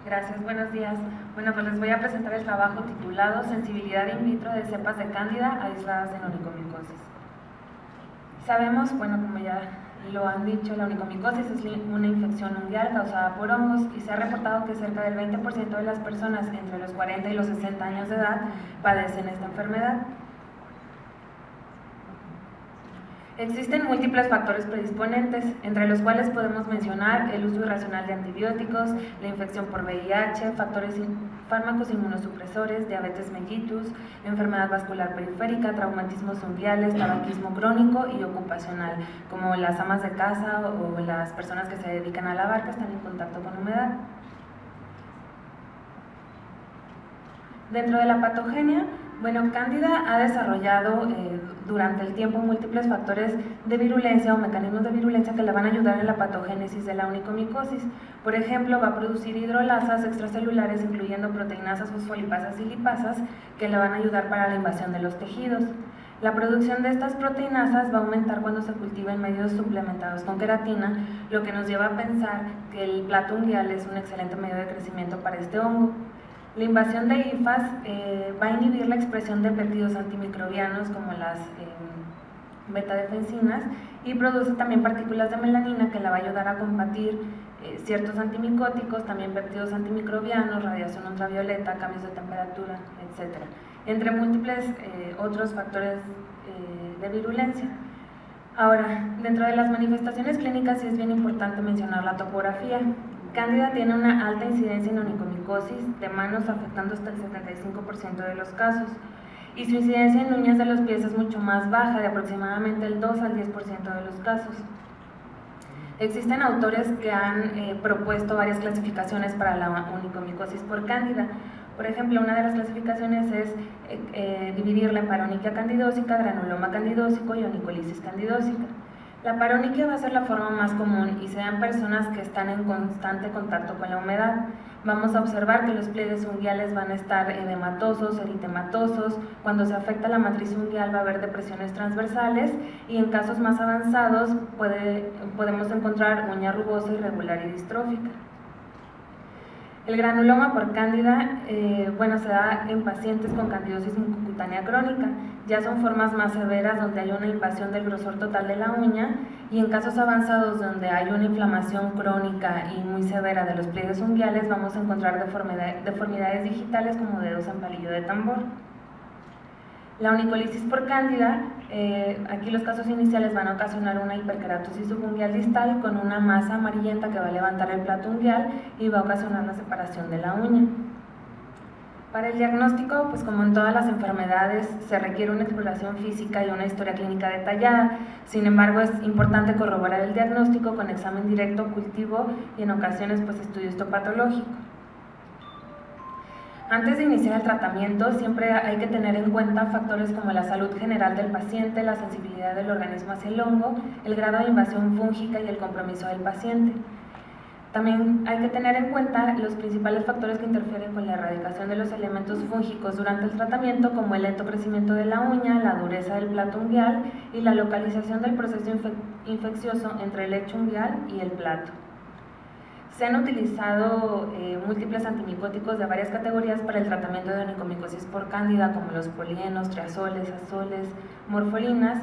Gracias, buenos días. Bueno, pues les voy a presentar el trabajo titulado Sensibilidad in vitro de cepas de cándida aisladas en onicomicosis. Sabemos, bueno, como ya lo han dicho, la onicomicosis es una infección unguial causada por hongos y se ha reportado que cerca del 20% de las personas entre los 40 y los 60 años de edad padecen esta enfermedad. Existen múltiples factores predisponentes, entre los cuales podemos mencionar el uso irracional de antibióticos, la infección por VIH, fármacos inmunosupresores, diabetes mellitus, enfermedad vascular periférica, traumatismos unguiales, tabaquismo crónico y ocupacional, como las amas de casa o las personas que se dedican a lavar que están en contacto con humedad. Dentro de la patogenia, bueno, Cándida ha desarrollado durante el tiempo múltiples factores de virulencia o mecanismos de virulencia que le van a ayudar en la patogénesis de la onicomicosis. Por ejemplo, va a producir hidrolasas extracelulares, incluyendo proteinasas, fosfolipasas y lipasas, que le van a ayudar para la invasión de los tejidos. La producción de estas proteinasas va a aumentar cuando se cultiva en medios suplementados con queratina, lo que nos lleva a pensar que el plato unguial es un excelente medio de crecimiento para este hongo. La invasión de hifas va a inhibir la expresión de péptidos antimicrobianos como las beta-defensinas y produce también partículas de melanina que la va a ayudar a combatir ciertos antimicóticos, también péptidos antimicrobianos, radiación ultravioleta, cambios de temperatura, etc. Entre múltiples otros factores de virulencia. Ahora, dentro de las manifestaciones clínicas sí es bien importante mencionar la topografía. Cándida tiene una alta incidencia en onicomicosis de manos, afectando hasta el 75% de los casos, y su incidencia en uñas de los pies es mucho más baja, de aproximadamente el 2 al 10% de los casos. Existen autores que han propuesto varias clasificaciones para la onicomicosis por Cándida. Por ejemplo, una de las clasificaciones es dividirla en paroniquia candidósica, granuloma candidósico y onicolisis candidósica. La paroniquia va a ser la forma más común y se da en personas que están en constante contacto con la humedad. Vamos a observar que los pliegues unguiales van a estar edematosos, eritematosos. Cuando se afecta la matriz unguial va a haber depresiones transversales y en casos más avanzados podemos encontrar uña rugosa, irregular y distrófica. El granuloma por Cándida, bueno, se da en pacientes con candidosis mucocutánea crónica. Ya son formas más severas donde hay una invasión del grosor total de la uña, y en casos avanzados donde hay una inflamación crónica y muy severa de los pliegues unguiales vamos a encontrar deformidades digitales como dedos en palillo de tambor. La onicolisis por Cándida, aquí los casos iniciales van a ocasionar una hiperkeratosis subunguial distal con una masa amarillenta que va a levantar el plato unguial y va a ocasionar la separación de la uña. Para el diagnóstico, pues como en todas las enfermedades, se requiere una exploración física y una historia clínica detallada. Sin embargo, es importante corroborar el diagnóstico con examen directo, cultivo y en ocasiones pues estudio histopatológico. Antes de iniciar el tratamiento, siempre hay que tener en cuenta factores como la salud general del paciente, la sensibilidad del organismo hacia el hongo, el grado de invasión fúngica y el compromiso del paciente. También hay que tener en cuenta los principales factores que interfieren con la erradicación de los elementos fúngicos durante el tratamiento, como el lento crecimiento de la uña, la dureza del plato unguial y la localización del proceso infeccioso entre el lecho unguial y el plato. Se han utilizado múltiples antimicóticos de varias categorías para el tratamiento de onicomicosis por Cándida, como los polienos, triazoles, azoles, morfolinas.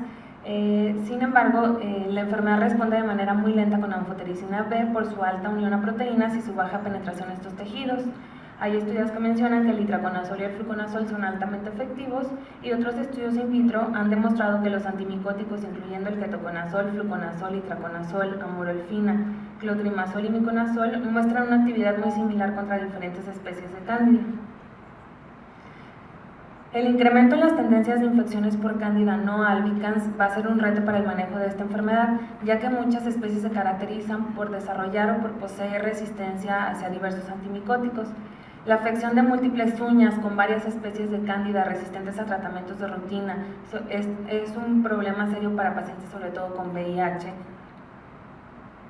Sin embargo, la enfermedad responde de manera muy lenta con anfotericina B por su alta unión a proteínas y su baja penetración en estos tejidos. Hay estudios que mencionan que el itraconazol y el fluconazol son altamente efectivos, y otros estudios in vitro han demostrado que los antimicóticos, incluyendo el ketoconazol, fluconazol, itraconazol, amorolfina, clotrimazol y miconazol, muestran una actividad muy similar contra diferentes especies de Cándida. El incremento en las tendencias de infecciones por Cándida no albicans va a ser un reto para el manejo de esta enfermedad, ya que muchas especies se caracterizan por desarrollar o por poseer resistencia hacia diversos antimicóticos. La afección de múltiples uñas con varias especies de Cándida resistentes a tratamientos de rutina es un problema serio para pacientes, sobre todo con VIH.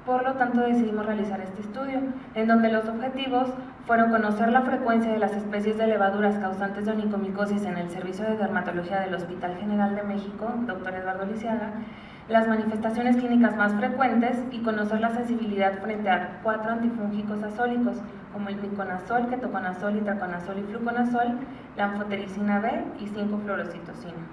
Por lo tanto, decidimos realizar este estudio, en donde los objetivos fueron conocer la frecuencia de las especies de levaduras causantes de onicomicosis en el Servicio de Dermatología del Hospital General de México, Dr. Eduardo Lisiaga, las manifestaciones clínicas más frecuentes y conocer la sensibilidad frente a 4 antifúngicos azólicos, como el miconazol, ketoconazol, itraconazol y fluconazol, la anfotericina B y 5-fluorocitosina.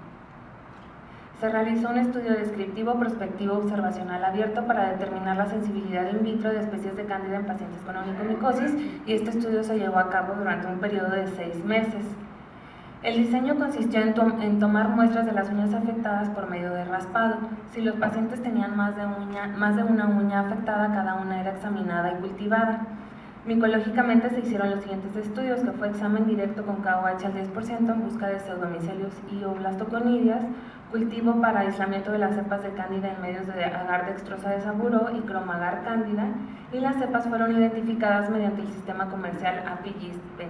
Se realizó un estudio descriptivo prospectivo observacional abierto para determinar la sensibilidad in vitro de especies de cándida en pacientes con onicomicosis, y este estudio se llevó a cabo durante un periodo de 6 meses. El diseño consistió en tomar muestras de las uñas afectadas por medio de raspado. Si los pacientes tenían más de una uña afectada, cada una era examinada y cultivada. Micológicamente se hicieron los siguientes estudios, que fue examen directo con KOH al 10% en busca de pseudomicelios y oblastoconidias, cultivo para aislamiento de las cepas de cándida en medios de agar dextrosa de Saburo y cromagar cándida, y las cepas fueron identificadas mediante el sistema comercial API-GIST-20.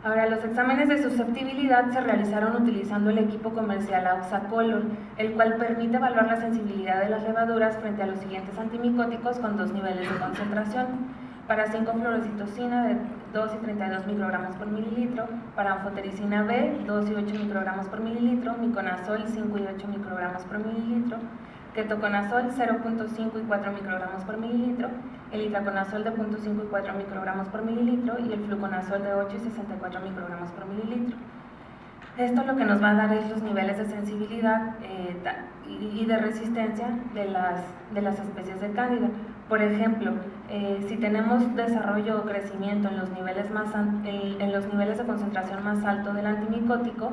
Ahora, los exámenes de susceptibilidad se realizaron utilizando el equipo comercial AuxaColor, el cual permite evaluar la sensibilidad de las levaduras frente a los siguientes antimicóticos con 2 niveles de concentración: para 5-fluorocitosina de 2 y 32 microgramos por mililitro, para anfotericina B 2 y 8 microgramos por mililitro, miconazol 5 y 8 microgramos por mililitro, ketoconazol 0.5 y 4 microgramos por mililitro, el itraconazol de 0.5 y 4 microgramos por mililitro y el fluconazol de 8 y 64 microgramos por mililitro. Esto lo que nos va a dar es los niveles de sensibilidad y de resistencia de las especies de cándida. Por ejemplo, si tenemos desarrollo o crecimiento en los niveles de concentración más alto del antimicótico,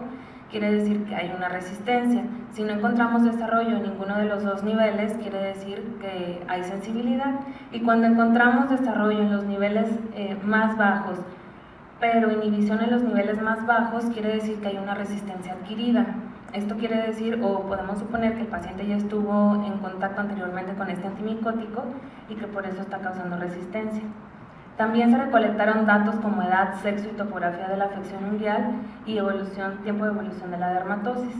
quiere decir que hay una resistencia. Si no encontramos desarrollo en ninguno de los 2 niveles, quiere decir que hay sensibilidad. Y cuando encontramos desarrollo en los niveles más bajos, pero inhibición en los niveles más bajos, quiere decir que hay una resistencia adquirida. Esto quiere decir, o podemos suponer, que el paciente ya estuvo en contacto anteriormente con este antimicótico y que por eso está causando resistencia. También se recolectaron datos como edad, sexo y topografía de la afección unguial y tiempo de evolución de la dermatosis.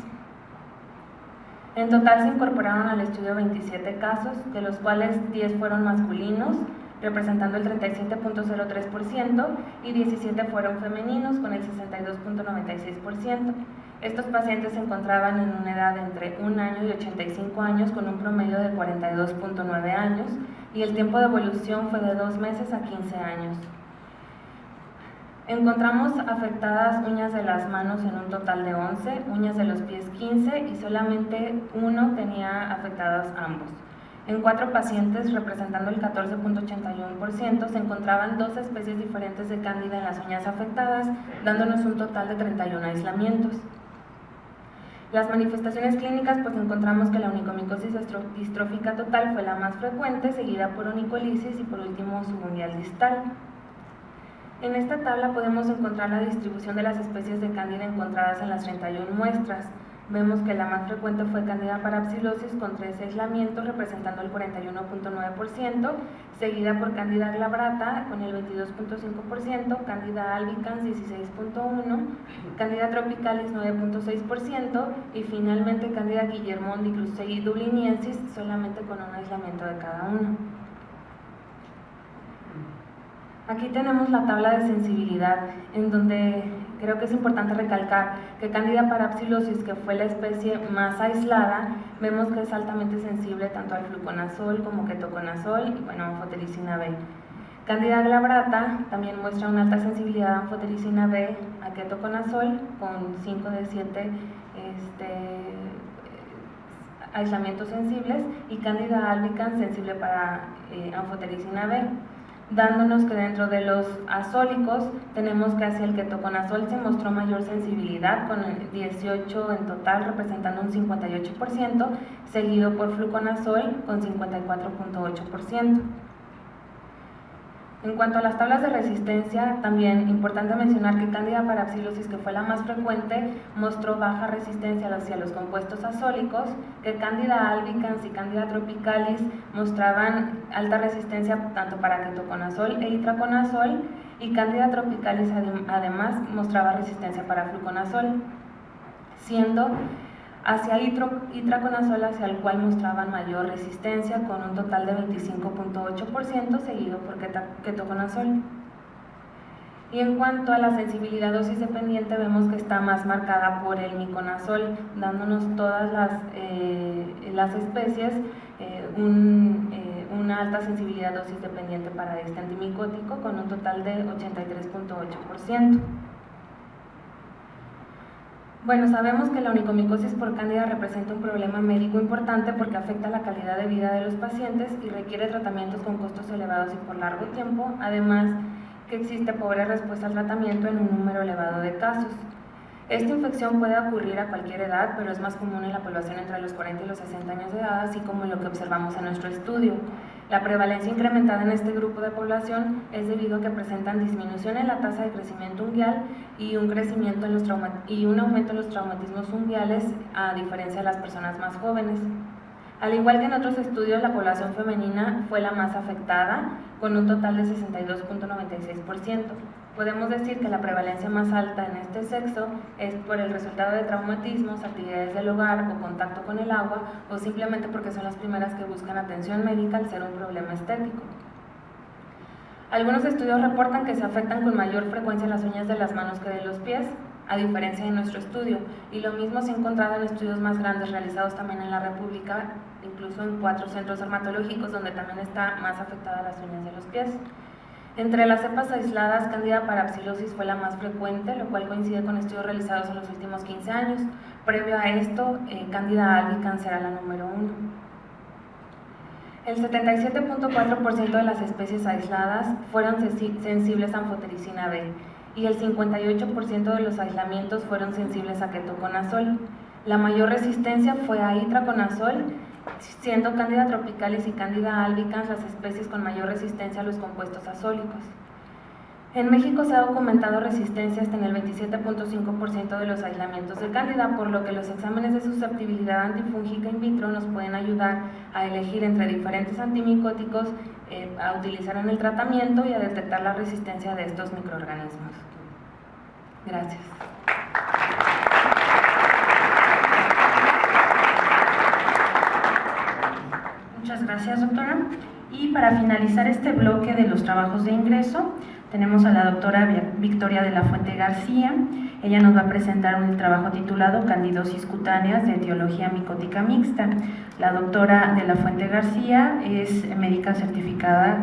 En total se incorporaron al estudio 27 casos, de los cuales 10 fueron masculinos, representando el 37.03%, y 17 fueron femeninos, con el 62.96%. Estos pacientes se encontraban en una edad entre 1 año y 85 años, con un promedio de 42.9 años, y el tiempo de evolución fue de 2 meses a 15 años. Encontramos afectadas uñas de las manos en un total de 11, uñas de los pies 15, y solamente 1 tenía afectadas ambos. En 4 pacientes, representando el 14.81%, se encontraban 2 especies diferentes de cándida en las uñas afectadas, dándonos un total de 31 aislamientos. Las manifestaciones clínicas, pues encontramos que la onicomicosis distrófica total fue la más frecuente, seguida por onicolisis y por último subunguial distal. En esta tabla podemos encontrar la distribución de las especies de cándida encontradas en las 31 muestras. Vemos que la más frecuente fue Candida parapsilosis con 3 aislamientos representando el 41.9%, seguida por Candida glabrata con el 22.5%, Candida albicans 16.1%, Candida tropicalis 9.6% y finalmente Candida guillermondi cruzei dubliniensis solamente con un aislamiento de cada uno. Aquí tenemos la tabla de sensibilidad, en donde creo que es importante recalcar que Candida parapsilosis, que fue la especie más aislada, vemos que es altamente sensible tanto al fluconazol como ketoconazol y bueno, anfotericina B. Candida glabrata también muestra una alta sensibilidad a anfotericina B a ketoconazol con 5 de 7 aislamientos sensibles y Candida albicans sensible para anfotericina B, dándonos que dentro de los azólicos tenemos que hacia el ketoconazol se mostró mayor sensibilidad con el 18 en total representando un 58%, seguido por fluconazol con 54.8%. En cuanto a las tablas de resistencia, también importante mencionar que Candida parapsilosis, que fue la más frecuente, mostró baja resistencia hacia los compuestos azólicos, que Candida albicans y Candida tropicalis mostraban alta resistencia tanto para ketoconazol e itraconazol, y Candida tropicalis además mostraba resistencia para fluconazol, siendo hacia itraconazol hacia el cual mostraban mayor resistencia con un total de 25.8%, seguido por ketoconazol. Y en cuanto a la sensibilidad dosis dependiente, vemos que está más marcada por el miconazol, dándonos todas las especies una alta sensibilidad dosis dependiente para este antimicótico, con un total de 83.8%. Bueno, sabemos que la onicomicosis por cándida representa un problema médico importante porque afecta la calidad de vida de los pacientes y requiere tratamientos con costos elevados y por largo tiempo, además que existe pobre respuesta al tratamiento en un número elevado de casos. Esta infección puede ocurrir a cualquier edad, pero es más común en la población entre los 40 y los 60 años de edad, así como lo que observamos en nuestro estudio. La prevalencia incrementada en este grupo de población es debido a que presentan disminución en la tasa de crecimiento unguial y un aumento en los traumatismos unguiales, a diferencia de las personas más jóvenes. Al igual que en otros estudios, la población femenina fue la más afectada, con un total de 62.96%. Podemos decir que la prevalencia más alta en este sexo es por el resultado de traumatismos, actividades del hogar o contacto con el agua, o simplemente porque son las primeras que buscan atención médica al ser un problema estético. Algunos estudios reportan que se afectan con mayor frecuencia las uñas de las manos que de los pies, a diferencia de nuestro estudio, y lo mismo se ha encontrado en estudios más grandes realizados también en la República, incluso en 4 centros dermatológicos donde también está más afectada las uñas de los pies. Entre las cepas aisladas, Candida parapsilosis fue la más frecuente, lo cual coincide con estudios realizados en los últimos 15 años. Previo a esto, Candida albicans era la número 1. El 77.4% de las especies aisladas fueron sensibles a anfotericina B y el 58% de los aislamientos fueron sensibles a ketoconazol. La mayor resistencia fue a itraconazol, siendo Candida tropicalis y Candida albicans las especies con mayor resistencia a los compuestos azólicos. En México se ha documentado resistencia hasta en el 27.5% de los aislamientos de Candida, por lo que los exámenes de susceptibilidad antifúngica in vitro nos pueden ayudar a elegir entre diferentes antimicóticos a utilizar en el tratamiento y a detectar la resistencia de estos microorganismos. Gracias. Muchas gracias, doctora. Y para finalizar este bloque de los trabajos de ingreso, tenemos a la doctora Victoria de la Fuente García. Ella nos va a presentar un trabajo titulado Candidosis cutáneas de etiología micótica mixta. La doctora de la Fuente García es médica certificada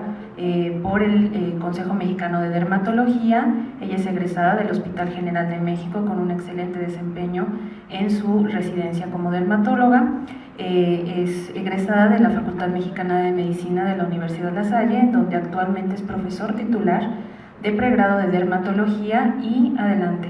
por el Consejo Mexicano de Dermatología. Ella es egresada del Hospital General de México con un excelente desempeño en su residencia como dermatóloga. Es egresada de la Facultad Mexicana de Medicina de la Universidad La Salle, donde actualmente es profesor titular de pregrado de dermatología. Y adelante.